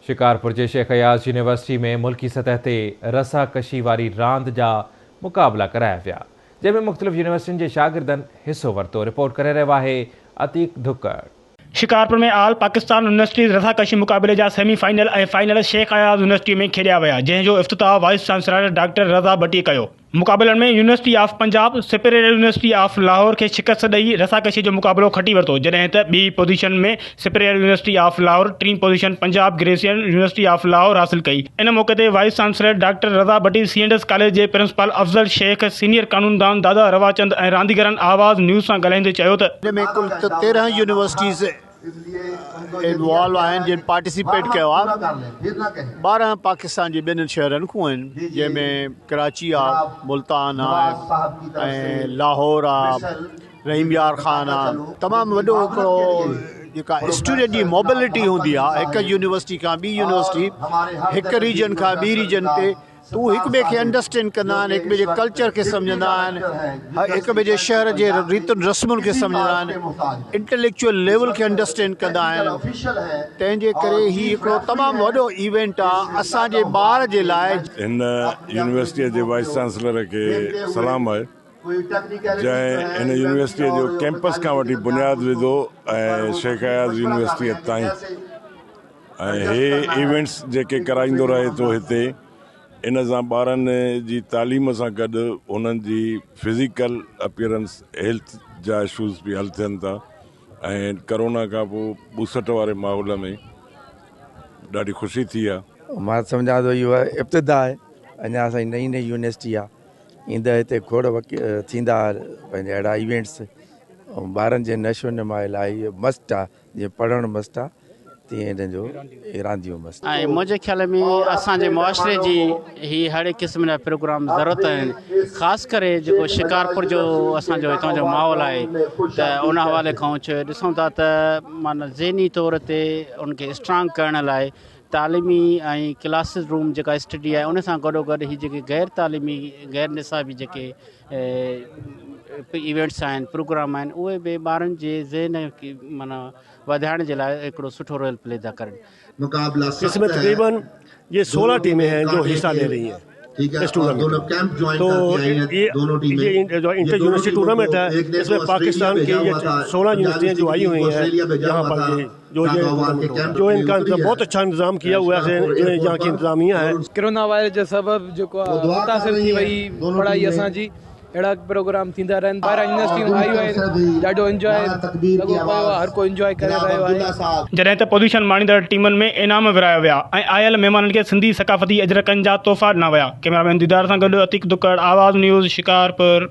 शिकारपुर के शेख अयाज़ यूनिवर्सिटी में मुल्की सतह ते रसाकशी वारी रांदि जा मुक़ाबला कराया विया, जंहिंमें मुख़्तलिफ़ यूनिवर्सिटियुनि जे शागिर्दनि हिस्सो वरितो। रिपोर्ट करे रहियो आहे अतीक धुक्कड़। शिकारपुर में आल पाकिस्तान यूनिवर्सिटी रसाकशी मुक़ाबले जा सेमीफाइनल ऐं फाइनल शेख अयाज़ यूनिवर्सिटी में खेॾिया विया, जंहिंजो इफ़्तिताह वाइस चांसलर डॉक्टर रज़ा भट्टी कयो। मुक़ाबलनि में university of Punjab superior university of Lahore खे शिकस्त ॾेई रसाकशी जो मुक़ाबलो खटी वरितो, जॾहिं त ॿी पोजीशन में सुपीरियर यूनिवर्सिटी ऑफ लाहौर, टीं position Punjab Grecian university of Lahore हासिल कई। इन मौक़े ते वाइस चांसलर डॉक्टर रज़ा भट्टी, सीएंडस कॉलेज जे प्रिंसिपल अफज़ल शेख, सीनियर कानूनदान दादा रवाचंद ऐं रांदीगरनि आवाज़ न्यूज़ सां ॻाल्हाईंदे चयो त में कुल 13 यूनिवर्सिटीज़ इन्वॉल्व आहिनि जिन पार्टिसिपेट कयो आहे। 12 पाकिस्तान जे ॿियनि शहरनि खां आहिनि, जंहिंमें कराची आहे, मुल्तान आहे ऐं लाहौर आहे, रहीम यार ख़ान आहे। तमामु वॾो हिकिड़ो जेका स्टूडेंट जी मोबिलिटी हूंदी आहे हिकु यूनिवर्सिटी खां ॿी यूनिवर्सिटी, हिकु रीजन खां ॿी रीजन ते, तू हिक ॿिए खे अंडरस्टैंड कंदा आहिनि, हिक ॿिए जे कल्चर खे सम्झंदा आहिनि, हिक ॿिए जे शहर जे रीतियुनि रस्मुनि खे सम्झंदा आहिनि, इंटेलेक्चुअल लेवल खे अंडरस्टैंड कंदा आहिनि। तंहिंजे करे ही हिकिड़ो तमामु वॾो इवेंट आहे असांजे ॿार जे लाइ। हिन यूनिवर्सिटीअ जे वाइस चांसलर खे सलाम आहे, जंहिं हिन यूनिवर्सिटीअ जो कैंपस खां वठी बुनियादु विधो ऐं शेख अयाज़ यूनिवर्सिटीअ ताईं, ऐं हे इवेंट्स जेके कराईंदो रहे थो हिते, इन सां ॿारनि जी तालीम सां गॾु उन्हनि जी फिज़िकल अपीयरेंस, हेल्थ जा इशूज़ बि हल थियनि था। ऐं करोना खां पोइ 62 वारे माहौल में ॾाढी ख़ुशी थी आहे। मां सम्झां थो इहो इब्तिदा आहे, अञा असांजी नई नई यूनिवर्सिटी आहे, ईंदड़ हिते खोड़ थींदा पंहिंजा अहिड़ा इवेंट्स। ऐं ॿारनि जे नशो नुमा लाइ इहो मस्तु आहे, जीअं पढ़णु मस्तु आहे तीअं हिन जो रांदियूं मस्तु। ऐं मुंहिंजे ख़्याल में असांजे मुआशरे जी ही हर एक क़िस्म जा प्रोग्राम ज़रूरत आहिनि, ख़ासि करे जेको शिकारपुर जो असांजो हितां जो माहौल आहे, त उन हवाले खां ॾिसूं था त माना ज़हनी तौर ते उनखे स्ट्रांग करण लाइ तालीमी ऐं क्लासिस रूम जेका स्टडी आहे, उन सां गॾोगॾु ही जेके गैर तालीमी गैर निसाबी जेके इवेंट्स आहिनि, प्रोग्राम आहिनि, उहे बि ॿारनि जे ज़हन माना वधाइण जे लाइ हिकिड़ो सुठो रोल प्ले था करें। इसमें तकरीबन ये 16 टीमें हैं जो हिस्सा ले रही हैं इस टूर्नामेंट। तो ये जो इंटर यूनिवर्सिटी टूर्नामेंट है, इसमें पाकिस्तान की ये 16 यूनिवर्सिटियाँ जो आई हुई हैं यहाँ पर, जो इनका बहुत अच्छा इंतजाम किया हुआ है, यहाँ की इंतजामिया है। कोरोना वायरस जे सबब जेको मुतासिर थी वई पढ़ाई असांजी, अहिड़ा प्रोग्राम थींदा रहनि, ॿाहिरां यूनिवर्सिटियूं आयूं आहिनि, ॾाढो इंजॉय लॻो पियो आहे, हर को इंजॉय करे रहियो आहे। जॾहिं त पोजीशन माणींदड़ टीमुनि में इनाम विराया विया ऐं आयल महिमाननि खे सिंधी सक़ाफ़ती अजरकनि जा तोहफ़ा ॾिना विया। कैमरामैन दीदार सां गॾु अतीक धुक्कड़, आवाज़ न्यूज़, शिकारपुर।